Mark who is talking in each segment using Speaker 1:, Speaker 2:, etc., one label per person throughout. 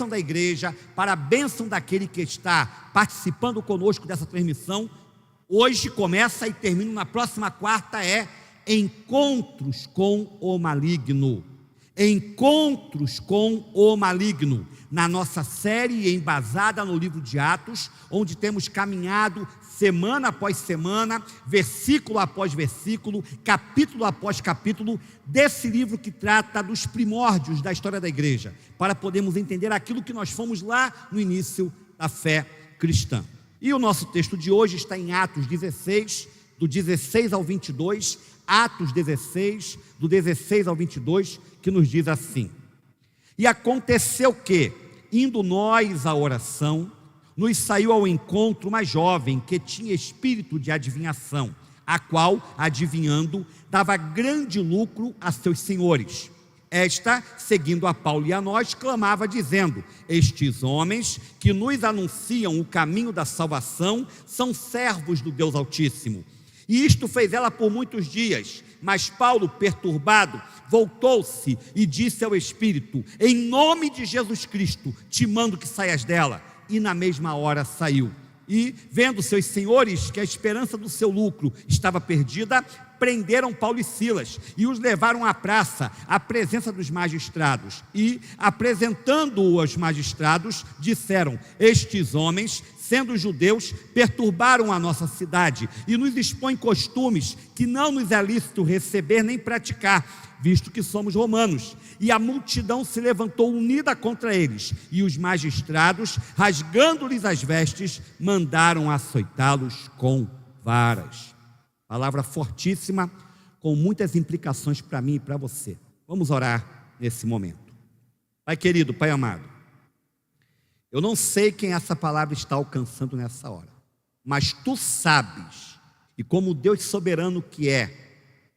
Speaker 1: bênção da igreja, para a bênção daquele que está participando conosco dessa transmissão. Hoje começa e termina na próxima quarta, Encontros com o Maligno. Encontros com o Maligno, na nossa série embasada no livro de Atos, onde temos caminhado semana após semana, versículo após versículo, capítulo após capítulo, desse livro que trata dos primórdios da história da igreja, para podermos entender aquilo que nós fomos lá no início da fé cristã. E o nosso texto de hoje está em Atos 16, do 16 ao 22, Atos 16, do 16 ao 22, que nos diz assim: E aconteceu que, indo nós à oração, nos saiu ao encontro uma jovem que tinha espírito de adivinhação, a qual, adivinhando, dava grande lucro a seus senhores. Esta, seguindo a Paulo e a nós, clamava dizendo: Estes homens que nos anunciam o caminho da salvação são servos do Deus Altíssimo. E isto fez ela por muitos dias. Mas Paulo, perturbado, voltou-se e disse ao espírito: Em nome de Jesus Cristo, te mando que saias dela. E na mesma hora saiu. E, vendo seus senhores que a esperança do seu lucro estava perdida, prenderam Paulo e Silas e os levaram à praça, à presença dos magistrados. E, apresentando-o aos magistrados, disseram: Estes homens, sendo judeus, perturbaram a nossa cidade e nos expõem costumes que não nos é lícito receber nem praticar, visto que somos romanos. E a multidão se levantou unida contra eles, e os magistrados, rasgando-lhes as vestes, mandaram açoitá-los com varas. Palavra fortíssima, com muitas implicações para mim e para você. Vamos orar nesse momento. Pai querido, Pai amado, eu não sei quem essa palavra está alcançando nessa hora, mas Tu sabes, e como Deus soberano que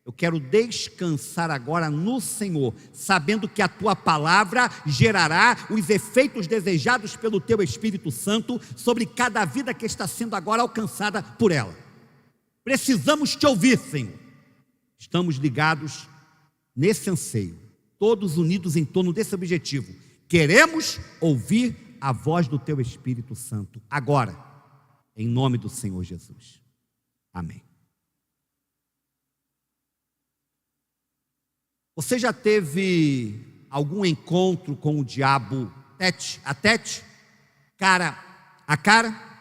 Speaker 1: eu quero descansar agora no Senhor, sabendo que a Tua palavra gerará os efeitos desejados pelo Teu Espírito Santo sobre cada vida que está sendo agora alcançada por ela. Precisamos Te ouvir, Senhor. Estamos ligados nesse anseio, todos unidos em torno desse objetivo. Queremos ouvir a voz do Teu Espírito Santo agora, em nome do Senhor Jesus. Amém. Você já teve algum encontro com o diabo tete a tete, cara a cara?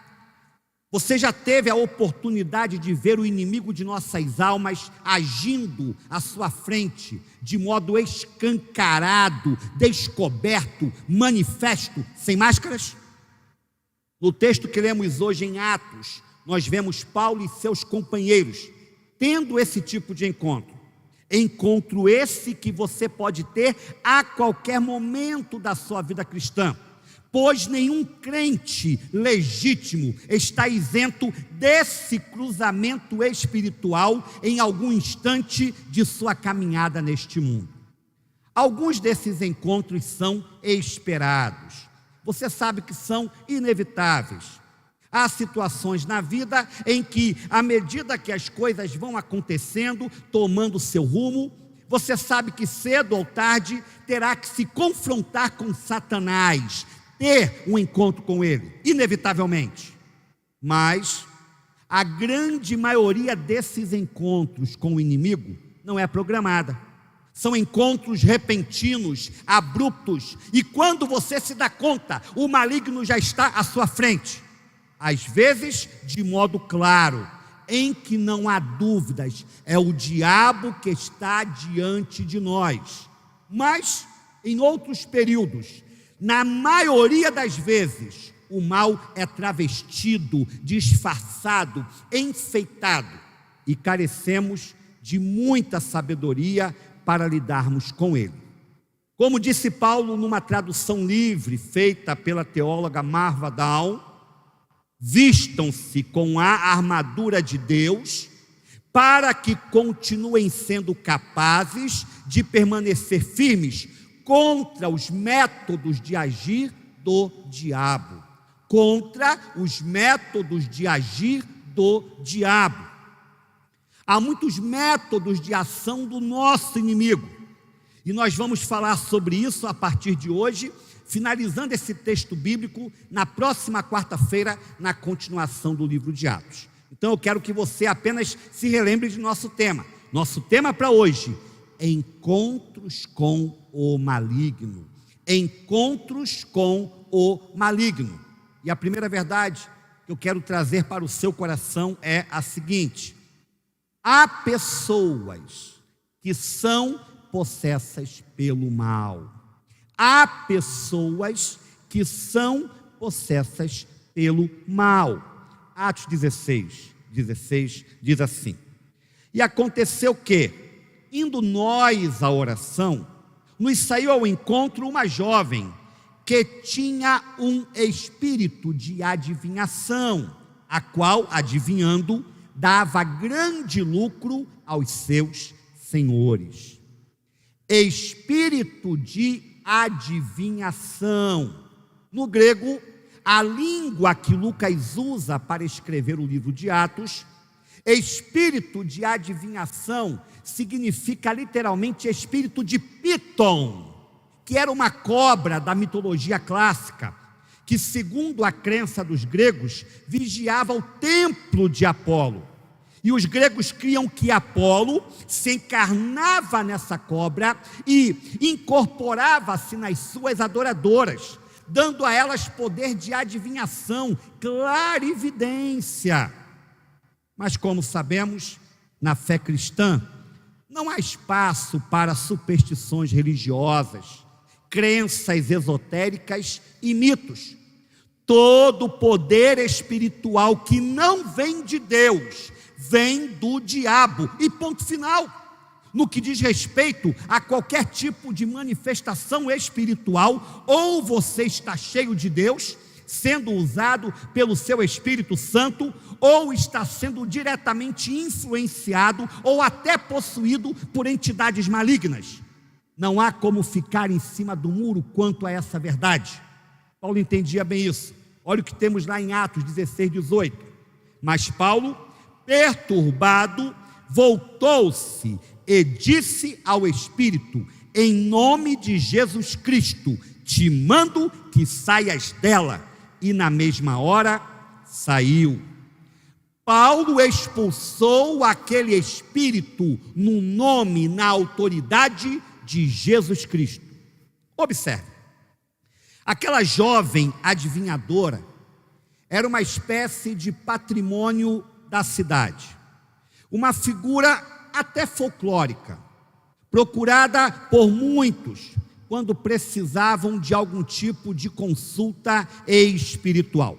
Speaker 1: Você já teve a oportunidade de ver o inimigo de nossas almas agindo à sua frente de modo escancarado, descoberto, manifesto, sem máscaras? No texto que lemos hoje em Atos, nós vemos Paulo e seus companheiros tendo esse tipo de encontro. Encontro esse que você pode ter a qualquer momento da sua vida cristã, pois nenhum crente legítimo está isento desse cruzamento espiritual em algum instante de sua caminhada neste mundo. Alguns desses encontros são esperados, você sabe que são inevitáveis. Há situações na vida em que, à medida que as coisas vão acontecendo, tomando seu rumo, você sabe que cedo ou tarde terá que se confrontar com Satanás, ter um encontro com ele, inevitavelmente. Mas a grande maioria desses encontros com o inimigo não é programada. São encontros repentinos, abruptos, e quando você se dá conta, o maligno já está à sua frente. Às vezes, de modo claro, em que não há dúvidas, é o diabo que está diante de nós. Mas, em outros períodos, na maioria das vezes, o mal é travestido, disfarçado, enfeitado, e carecemos de muita sabedoria para lidarmos com ele. Como disse Paulo numa tradução livre feita pela teóloga Marva Dahl, vistam-se com a armadura de Deus para que continuem sendo capazes de permanecer firmes contra os métodos de agir do diabo. Contra os métodos de agir do diabo. Há muitos métodos de ação do nosso inimigo, e nós vamos falar sobre isso a partir de hoje, finalizando esse texto bíblico na próxima quarta-feira, na continuação do livro de Atos. Então eu quero que você apenas se relembre de nosso tema. Nosso tema para hoje: encontros com o maligno. Encontros com o maligno. E a primeira verdade que eu quero trazer para o seu coração é a seguinte: há pessoas que são possessas pelo mal. Há pessoas que são possessas pelo mal. Atos 16 diz assim: e aconteceu que, indo nós à oração, nos saiu ao encontro uma jovem que tinha um espírito de adivinhação, a qual, adivinhando, dava grande lucro aos seus senhores. Espírito de adivinhação. No grego, a língua que Lucas usa para escrever o livro de Atos, espírito de adivinhação significa literalmente espírito de Piton, que era uma cobra da mitologia clássica, que, segundo a crença dos gregos, vigiava o templo de Apolo. E os gregos criam que Apolo se encarnava nessa cobra e incorporava-se nas suas adoradoras, dando a elas poder de adivinhação, clarividência. Mas, como sabemos, na fé cristã, não há espaço para superstições religiosas, crenças esotéricas e mitos. Todo poder espiritual que não vem de Deus, vem do diabo, e ponto final. No que diz respeito a qualquer tipo de manifestação espiritual, ou você está cheio de Deus, sendo usado pelo seu Espírito Santo, ou está sendo diretamente influenciado, ou até possuído por entidades malignas. Não há como ficar em cima do muro quanto a essa verdade. Paulo entendia bem isso. Olha o que temos lá em Atos 16, 18. Mas Paulo, perturbado, voltou-se e disse ao Espírito: em nome de Jesus Cristo, te mando que saias dela. E na mesma hora saiu. Paulo expulsou aquele espírito no nome, na autoridade de Jesus Cristo. Observe, aquela jovem adivinhadora era uma espécie de patrimônio da cidade, uma figura até folclórica, procurada por muitos quando precisavam de algum tipo de consulta espiritual.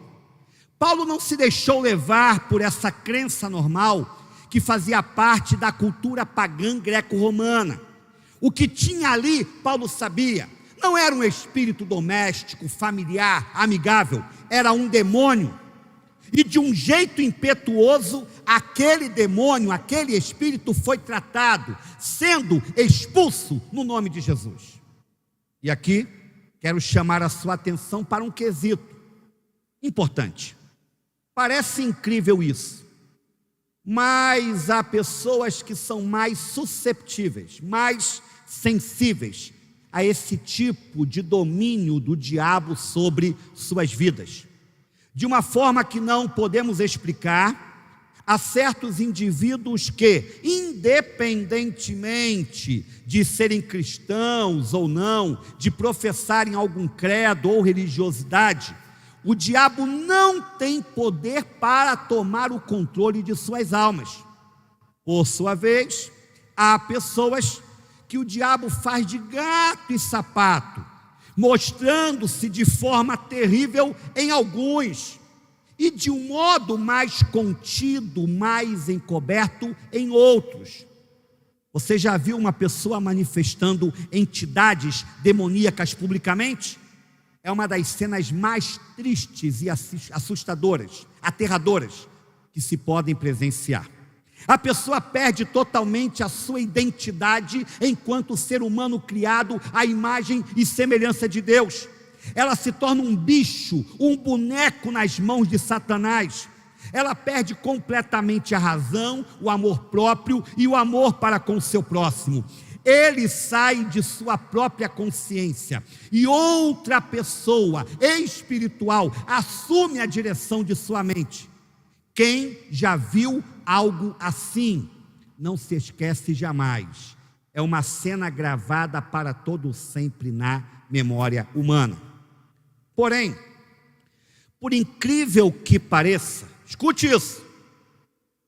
Speaker 1: Paulo não se deixou levar por essa crença normal que fazia parte da cultura pagã greco-romana. O que tinha ali, Paulo sabia, não era um espírito doméstico, familiar, amigável, era um demônio. E de um jeito impetuoso, aquele demônio, aquele espírito foi tratado, sendo expulso no nome de Jesus. E aqui, quero chamar a sua atenção para um quesito importante. Parece incrível isso, mas há pessoas que são mais susceptíveis, mais sensíveis a esse tipo de domínio do diabo sobre suas vidas. De uma forma que não podemos explicar, há certos indivíduos que, independentemente de serem cristãos ou não, de professarem algum credo ou religiosidade, o diabo não tem poder para tomar o controle de suas almas. Por sua vez, há pessoas que o diabo faz de gato e sapato, mostrando-se de forma terrível em alguns, e de um modo mais contido, mais encoberto em outros. Você já viu uma pessoa manifestando entidades demoníacas publicamente? É uma das cenas mais tristes e assustadoras, aterradoras, que se podem presenciar. A pessoa perde totalmente a sua identidade enquanto ser humano criado à imagem e semelhança de Deus. Ela se torna um bicho, um boneco nas mãos de Satanás. Ela perde completamente a razão, o amor próprio e o amor para com o seu próximo. ele sai de sua própria consciência e outra pessoa espiritual assume a direção de sua mente. Quem já viu algo assim, não se esquece jamais. É uma cena gravada para todo sempre na memória humana. Porém, por incrível que pareça, escute isso,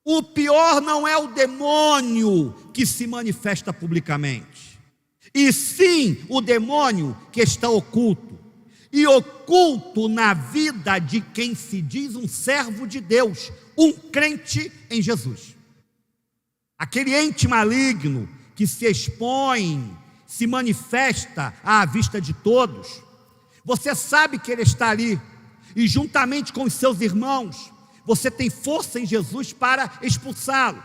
Speaker 1: o pior não é o demônio que se manifesta publicamente, e sim o demônio que está oculto, e oculto na vida de quem se diz um servo de Deus, um crente em Jesus. Aquele ente maligno que se expõe, se manifesta à vista de todos, você sabe que ele está ali, e juntamente com os seus irmãos, você tem força em Jesus para expulsá-lo.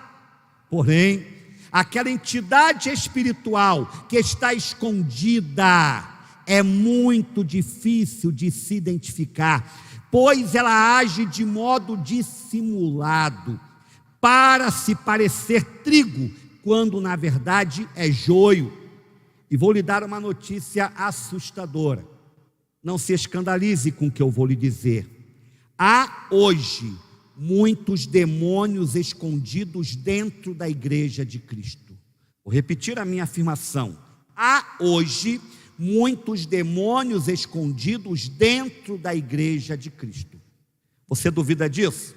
Speaker 1: Porém, aquela entidade espiritual que está escondida é muito difícil de se identificar, pois ela age de modo dissimulado, para se parecer trigo, quando na verdade é joio. E vou lhe dar uma notícia assustadora. Não se escandalize com o que eu vou lhe dizer. Há hoje muitos demônios escondidos dentro da igreja de Cristo. Vou repetir a minha afirmação. Há hoje muitos demônios escondidos dentro da igreja de Cristo. Você duvida disso?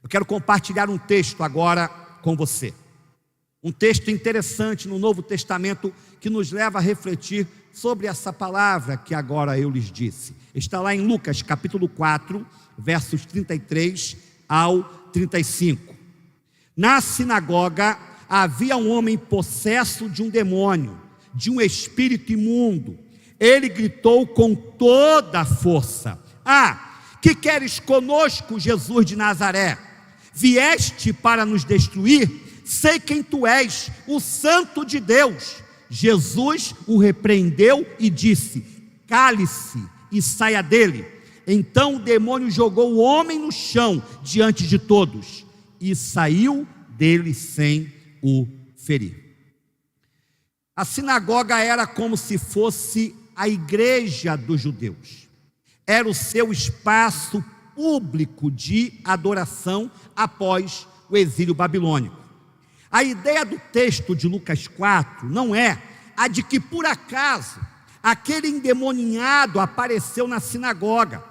Speaker 1: Eu quero compartilhar um texto agora com você. Um texto interessante no Novo Testamento que nos leva a refletir sobre essa palavra que agora eu lhes disse. Está lá em Lucas capítulo 4, versos 33 ao 35. Na sinagoga havia um homem possesso de um demônio, de um espírito imundo. Ele gritou com toda a força: que queres conosco, Jesus de Nazaré? Vieste para nos destruir? Sei quem tu és, o Santo de Deus. Jesus o repreendeu e disse: cale-se e saia dele. Então o demônio jogou o homem no chão diante de todos e saiu dele sem o ferir. A sinagoga era como se fosse a igreja dos judeus. Era o seu espaço público de adoração após o exílio babilônico. A ideia do texto de Lucas 4 não é a de que por acaso aquele endemoniado apareceu na sinagoga,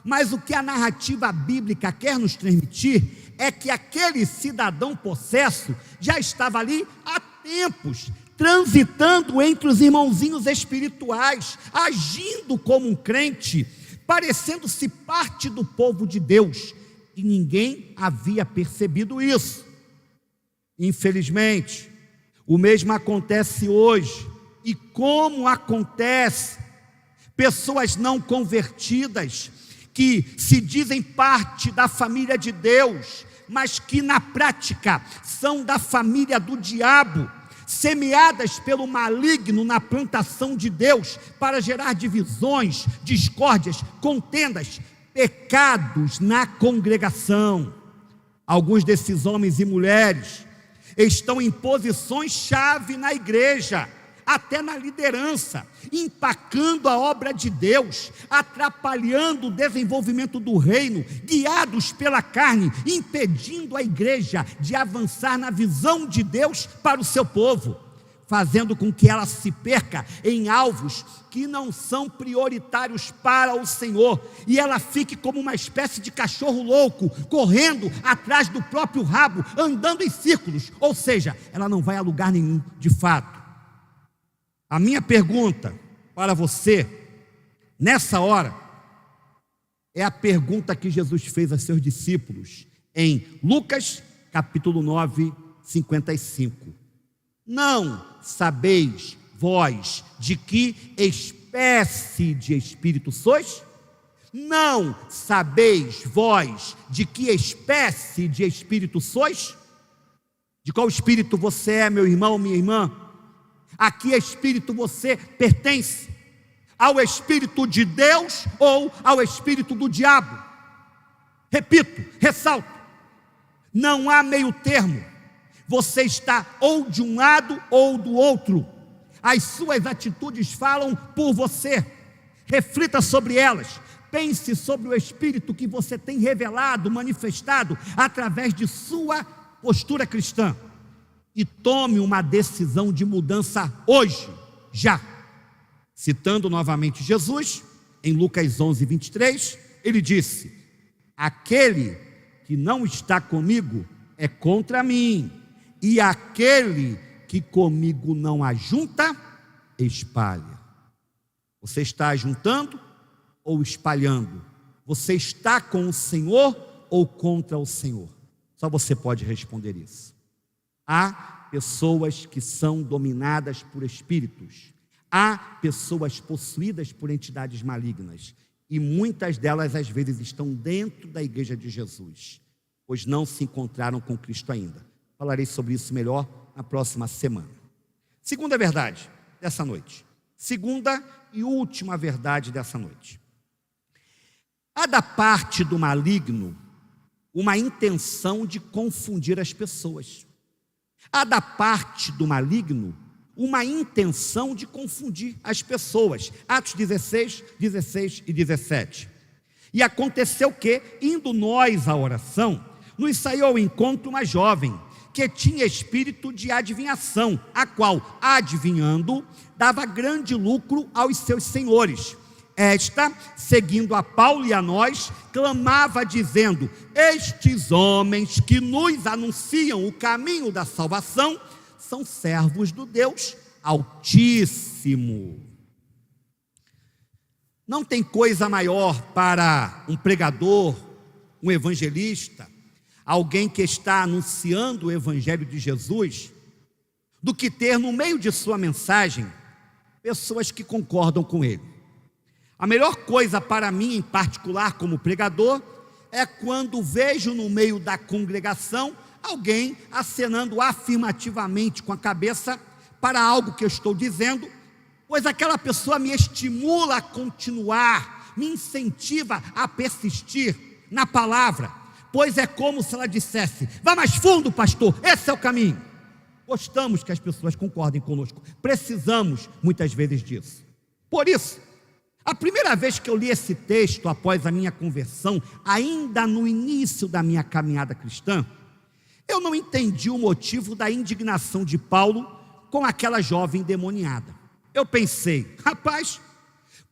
Speaker 1: mas o que a narrativa bíblica quer nos transmitir é que aquele cidadão possesso já estava ali há tempos, transitando entre os irmãozinhos espirituais, agindo como um crente, parecendo-se parte do povo de Deus, e ninguém havia percebido isso. Infelizmente, o mesmo acontece hoje. E como acontece, pessoas não convertidas, que se dizem parte da família de Deus, mas que na prática são da família do diabo, semeadas pelo maligno na plantação de Deus, para gerar divisões, discórdias, contendas, pecados na congregação. Alguns desses homens e mulheres estão em posições-chave na igreja, até na liderança, empacando a obra de Deus, atrapalhando o desenvolvimento do reino, guiados pela carne, impedindo a igreja de avançar na visão de Deus para o seu povo, fazendo com que ela se perca em alvos que não são prioritários para o Senhor, e ela fique como uma espécie de cachorro louco, correndo atrás do próprio rabo, andando em círculos, ou seja, ela não vai a lugar nenhum de fato. A minha pergunta para você, nessa hora, é a pergunta que Jesus fez a seus discípulos, em Lucas capítulo 9, 55. Não sabeis vós de que espécie de espírito sois? Não sabeis vós de que espécie de espírito sois? De qual espírito você é, meu irmão, minha irmã? A que espírito você pertence? Ao espírito de Deus ou ao espírito do diabo? Repito, ressalto, não há meio termo. Você está ou de um lado ou do outro. As suas atitudes falam por você. Reflita sobre elas. Pense sobre o Espírito que você tem revelado, manifestado através de sua postura cristã. E tome uma decisão de mudança hoje, já. Citando novamente Jesus, em Lucas 11, 23, ele disse: aquele que não está comigo é contra mim, e aquele que comigo não ajunta, espalha. Você está ajuntando ou espalhando? Você está com o Senhor ou contra o Senhor? Só você pode responder isso. Há pessoas que são dominadas por espíritos. Há pessoas possuídas por entidades malignas. E muitas delas, às vezes, estão dentro da igreja de Jesus, pois não se encontraram com Cristo ainda. Falarei sobre isso melhor na próxima semana. Segunda verdade dessa noite. Segunda e última verdade dessa noite. Há da parte do maligno uma intenção de confundir as pessoas. Há da parte do maligno uma intenção de confundir as pessoas. Atos 16, 16 e 17. E aconteceu que, indo nós à oração, nos saiu ao encontro uma jovem, que tinha espírito de adivinhação, a qual, adivinhando, dava grande lucro aos seus senhores. Esta, seguindo a Paulo e a nós, clamava dizendo: estes homens que nos anunciam o caminho da salvação, são servos do Deus Altíssimo. Não tem coisa maior para um pregador, um evangelista, alguém que está anunciando o evangelho de Jesus, do que ter no meio de sua mensagem pessoas que concordam com ele. A melhor coisa para mim, em particular como pregador, é quando vejo no meio da congregação alguém acenando afirmativamente com a cabeça para algo que eu estou dizendo, pois aquela pessoa me estimula a continuar, me incentiva a persistir na palavra, pois é como se ela dissesse: vá mais fundo, pastor, esse é o caminho. Gostamos que as pessoas concordem conosco, precisamos muitas vezes disso. Por isso, a primeira vez que eu li esse texto após a minha conversão, ainda no início da minha caminhada cristã, eu não entendi o motivo da indignação de Paulo com aquela jovem endemoniada. Eu pensei: rapaz,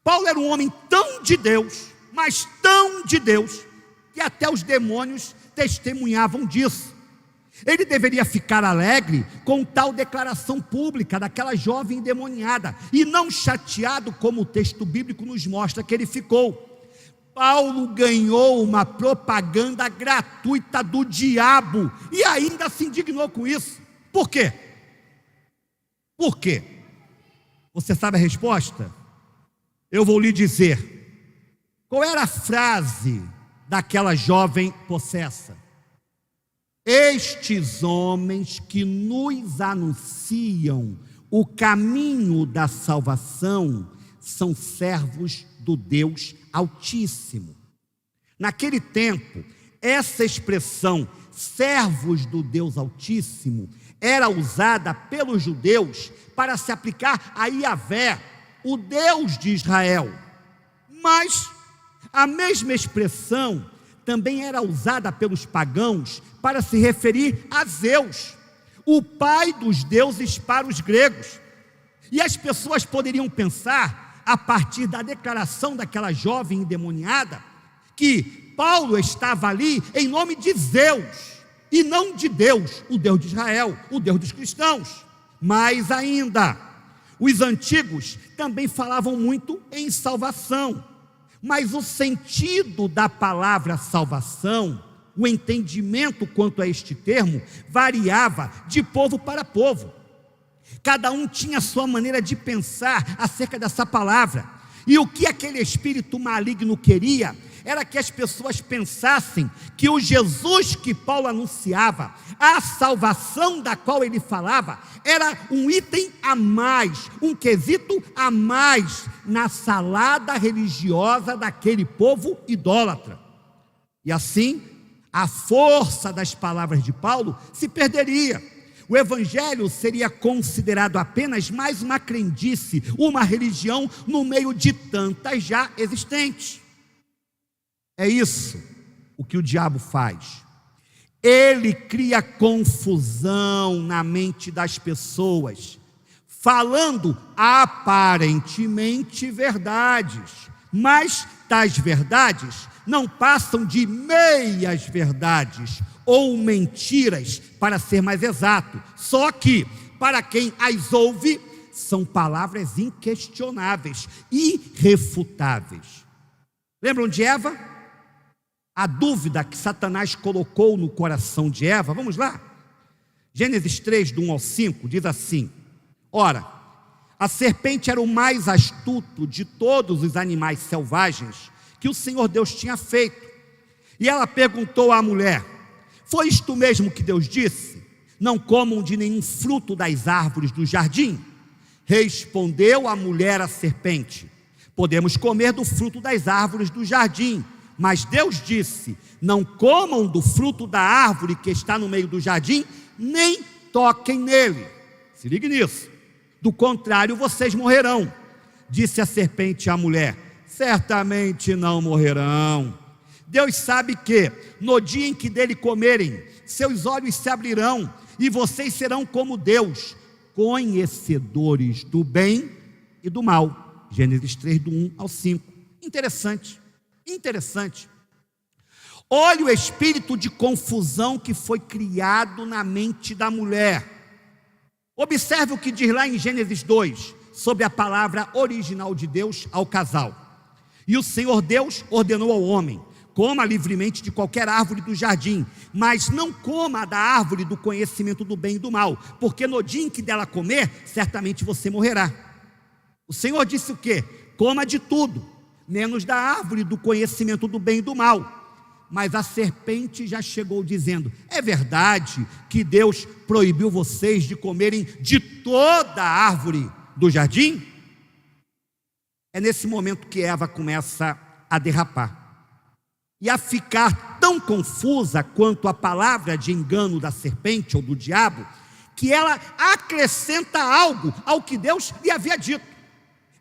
Speaker 1: Paulo era um homem tão de Deus, mas tão de Deus, que até os demônios testemunhavam disso. Ele deveria ficar alegre com tal declaração pública daquela jovem endemoniada, e não chateado como o texto bíblico nos mostra que ele ficou. Paulo ganhou uma propaganda gratuita do diabo e ainda se indignou com isso. Por quê? Por quê? Você sabe a resposta? Eu vou lhe dizer. Qual era a frase daquela jovem possessa? Estes homens que nos anunciam o caminho da salvação são servos do Deus Altíssimo. Naquele tempo, essa expressão, servos do Deus Altíssimo, era usada pelos judeus para se aplicar a Iavé, o Deus de Israel. Mas a mesma expressão também era usada pelos pagãos para se referir a Zeus, o pai dos deuses para os gregos. E as pessoas poderiam pensar, a partir da declaração daquela jovem endemoniada, que Paulo estava ali em nome de Zeus, e não de Deus, o Deus de Israel, o Deus dos cristãos. Mais ainda, os antigos também falavam muito em salvação, mas o sentido da palavra salvação, o entendimento quanto a este termo, variava de povo para povo. Cada um tinha a sua maneira de pensar acerca dessa palavra, e o que aquele espírito maligno queria era que as pessoas pensassem que o Jesus que Paulo anunciava, a salvação da qual ele falava, era um item a mais, um quesito a mais na salada religiosa daquele povo idólatra. E assim, a força das palavras de Paulo se perderia. o evangelho seria considerado apenas mais uma crendice, uma religião no meio de tantas já existentes. É isso o que o diabo faz. Ele cria confusão na mente das pessoas, falando aparentemente verdades, mas tais verdades não passam de meias verdades ou mentiras, para ser mais exato. Só que, para quem as ouve, são palavras inquestionáveis, irrefutáveis. Lembram de Eva? A dúvida que Satanás colocou no coração de Eva, vamos lá? Gênesis 3, do 1 ao 5, diz assim: ora, a serpente era o mais astuto de todos os animais selvagens que o Senhor Deus tinha feito. E ela perguntou à mulher: foi isto mesmo que Deus disse? Não comam de nenhum fruto das árvores do jardim? Respondeu a mulher à serpente: podemos comer do fruto das árvores do jardim. Mas Deus disse: não comam do fruto da árvore que está no meio do jardim, nem toquem nele. Se ligue nisso. Do contrário, vocês morrerão. Disse a serpente à mulher: certamente não morrerão. Deus sabe que, no dia em que dele comerem, seus olhos se abrirão, e vocês serão como Deus, conhecedores do bem e do mal. Gênesis 3, do 1 ao 5. Interessante. Olha o espírito de confusão que foi criado na mente da mulher. Observe o que diz lá em Gênesis 2, sobre a palavra original de Deus ao casal. E o Senhor Deus ordenou ao homem: coma livremente de qualquer árvore do jardim, mas não coma da árvore do conhecimento do bem e do mal, porque no dia em que dela comer, certamente você morrerá. O Senhor disse o quê? Coma de tudo, menos da árvore do conhecimento do bem e do mal. Mas a serpente já chegou dizendo: é verdade que Deus proibiu vocês de comerem de toda a árvore do jardim? É nesse momento que Eva começa a derrapar e a ficar tão confusa quanto a palavra de engano da serpente ou do diabo, que ela acrescenta algo ao que Deus lhe havia dito.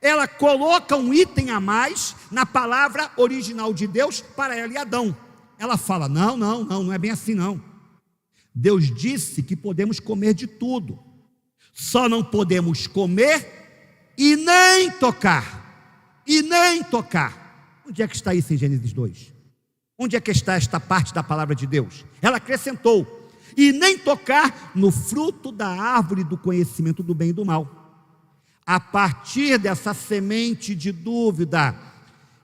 Speaker 1: Ela coloca um item a mais na palavra original de Deus para ela e Adão. Ela fala: não é bem assim não. Deus disse que podemos comer de tudo, só não podemos comer e nem tocar. Onde é que está isso em Gênesis 2? Onde é que está esta parte da palavra de Deus? Ela acrescentou: e nem tocar no fruto da árvore do conhecimento do bem e do mal. A partir dessa semente de dúvida,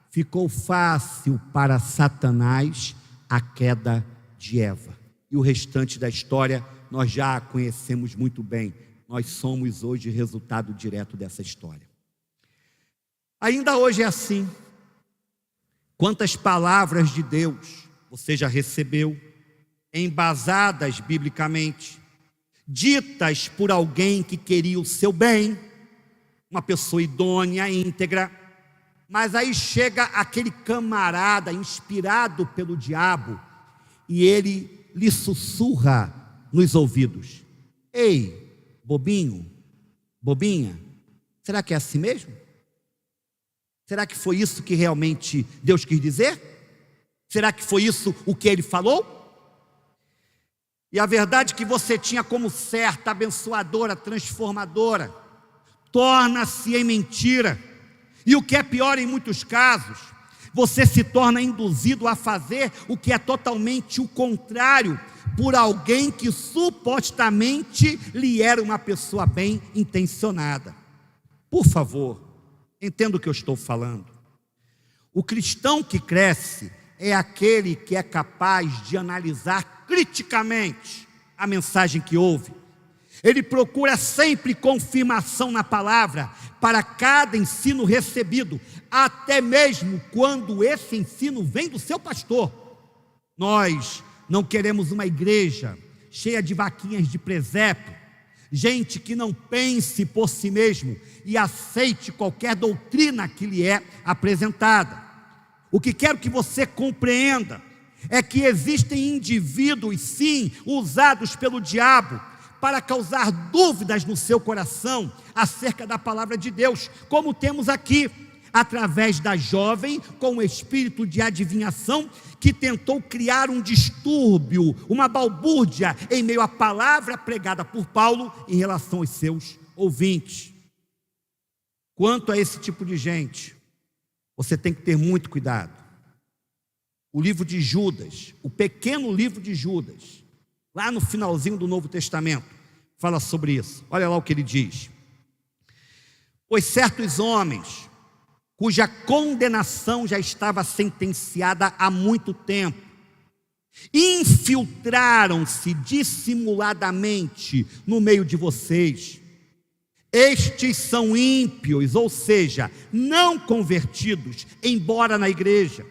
Speaker 1: ficou fácil para Satanás a queda de Eva. E o restante da história nós já a conhecemos muito bem. Nós somos hoje resultado direto dessa história. Ainda hoje é assim. Quantas palavras de Deus você já recebeu, embasadas biblicamente, ditas por alguém que queria o seu bem, uma pessoa idônea, íntegra, mas aí chega aquele camarada inspirado pelo diabo e ele lhe sussurra nos ouvidos: ei, bobinho, bobinha, será que é assim mesmo? Será que foi isso que realmente Deus quis dizer? Será que foi isso o que ele falou? E a verdade que você tinha como certa, abençoadora, transformadora, torna-se em mentira. E o que é pior em muitos casos, você se torna induzido a fazer o que é totalmente o contrário, por alguém que supostamente lhe era uma pessoa bem intencionada. Por favor, entenda o que eu estou falando. O cristão que cresce é aquele que é capaz de analisar criticamente a mensagem que ouve. Ele procura sempre confirmação na palavra para cada ensino recebido, até mesmo quando esse ensino vem do seu pastor. Nós não queremos uma igreja cheia de vaquinhas de presépio, gente que não pense por si mesmo e aceite qualquer doutrina que lhe é apresentada. O que quero que você compreenda é que existem indivíduos, sim, usados pelo diabo para causar dúvidas no seu coração acerca da palavra de Deus, como temos aqui, através da jovem com o espírito de adivinhação, que tentou criar um distúrbio, uma balbúrdia em meio à palavra pregada por Paulo em relação aos seus ouvintes. Quanto a esse tipo de gente, você tem que ter muito cuidado. O livro de Judas, o pequeno livro de Judas, lá no finalzinho do Novo Testamento, fala sobre isso. Olha lá o que ele diz: pois certos homens, cuja condenação já estava sentenciada há muito tempo, infiltraram-se dissimuladamente no meio de vocês. Estes são ímpios, ou seja, não convertidos, embora na igreja,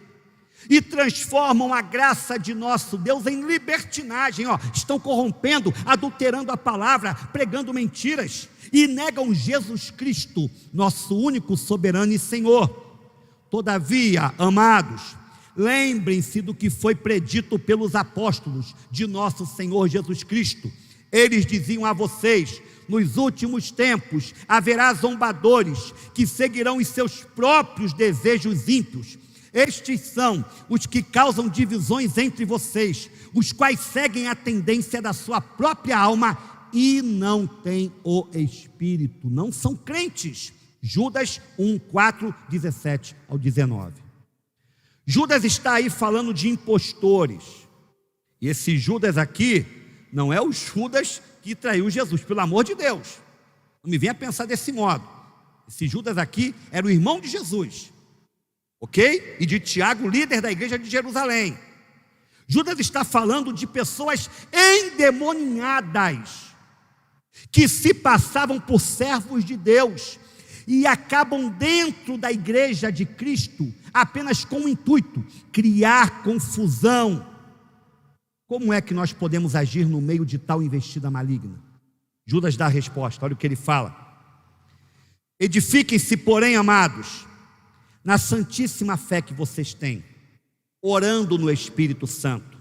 Speaker 1: e transformam a graça de nosso Deus em libertinagem. Estão corrompendo, adulterando a palavra, pregando mentiras, e negam Jesus Cristo, nosso único soberano e Senhor. Todavia, amados, lembrem-se do que foi predito pelos apóstolos de nosso Senhor Jesus Cristo. Eles diziam a vocês: nos últimos tempos haverá zombadores que seguirão os seus próprios desejos ímpios. Estes são os que causam divisões entre vocês, os quais seguem a tendência da sua própria alma e não têm o Espírito, não são crentes. Judas 1, 4, 17 ao 19. Judas está aí falando de impostores, e esse Judas aqui não é o Judas que traiu Jesus, pelo amor de Deus, não me venha pensar desse modo. Esse Judas aqui era o irmão de Jesus, ok? E de Tiago, líder da igreja de Jerusalém. Judas está falando de pessoas endemoninhadas, que se passavam por servos de Deus, e acabam dentro da igreja de Cristo, apenas com o intuito, criar confusão. Como é que nós podemos agir no meio de tal investida maligna? Judas dá a resposta, olha o que ele fala: edifiquem-se, porém, amados, na santíssima fé que vocês têm, orando no Espírito Santo.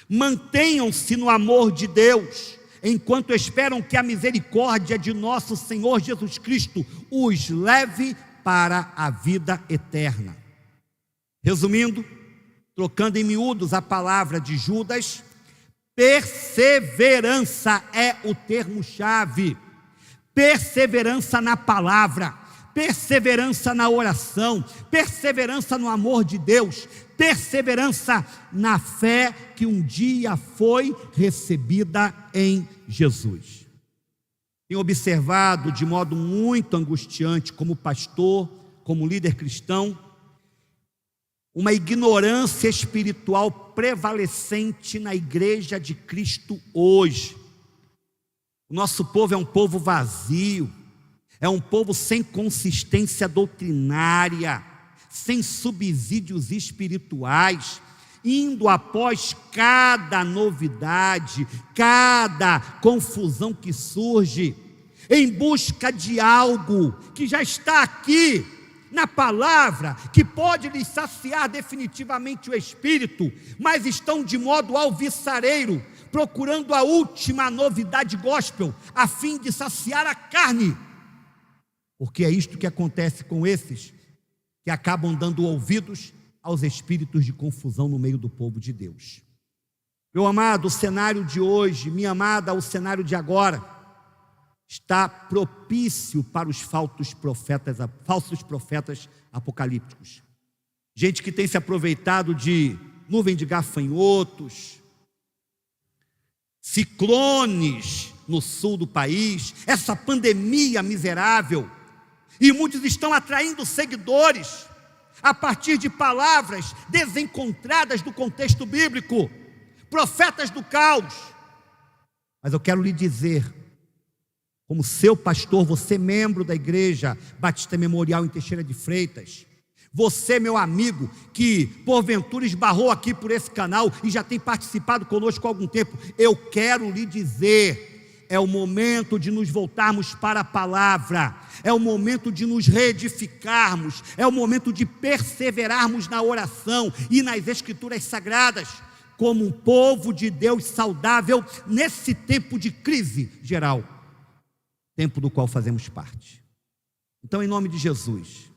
Speaker 1: Mantenham-se no amor de Deus, enquanto esperam que a misericórdia de nosso Senhor Jesus Cristo os leve para a vida eterna. Resumindo, trocando em miúdos a palavra de Judas, perseverança é o termo-chave. Perseverança na palavra, perseverança na oração, perseverança no amor de Deus, perseverança na fé que um dia foi recebida em Jesus. Tenho observado de modo muito angustiante, como pastor, como líder cristão, uma ignorância espiritual prevalecente na igreja de Cristo hoje. O nosso povo é um povo vazio, é um povo sem consistência doutrinária, sem subsídios espirituais, indo após cada novidade, cada confusão que surge, em busca de algo que já está aqui na palavra, que pode lhes saciar definitivamente o espírito, mas estão de modo alvissareiro, procurando a última novidade gospel, a fim de saciar a carne. Porque é isto que acontece com esses que acabam dando ouvidos aos espíritos de confusão no meio do povo de Deus. Meu amado, o cenário de hoje, minha amada, o cenário de agora, está propício para os falsos profetas apocalípticos. Gente que tem se aproveitado de nuvem de gafanhotos, ciclones no sul do país, essa pandemia miserável, e muitos estão atraindo seguidores a partir de palavras desencontradas do contexto bíblico, profetas do caos. Mas eu quero lhe dizer, como seu pastor, você membro da igreja Batista Memorial em Teixeira de Freitas, você, meu amigo, que porventura esbarrou aqui por esse canal e já tem participado conosco há algum tempo, eu quero lhe dizer, é o momento de nos voltarmos para a palavra, é o momento de nos reedificarmos, é o momento de perseverarmos na oração e nas escrituras sagradas. como um povo de Deus saudável nesse tempo de crise geral, tempo do qual fazemos parte. Então, em nome de Jesus,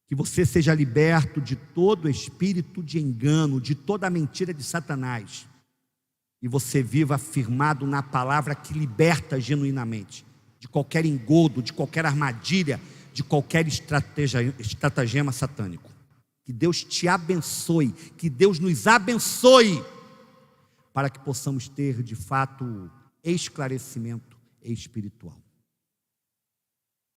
Speaker 1: que você seja liberto de todo espírito de engano, de toda a mentira de Satanás, e você viva firmado na palavra que liberta genuinamente de qualquer engodo, de qualquer armadilha, de qualquer estratagema satânico. Que Deus te abençoe, que Deus nos abençoe, para que possamos ter de fato esclarecimento espiritual.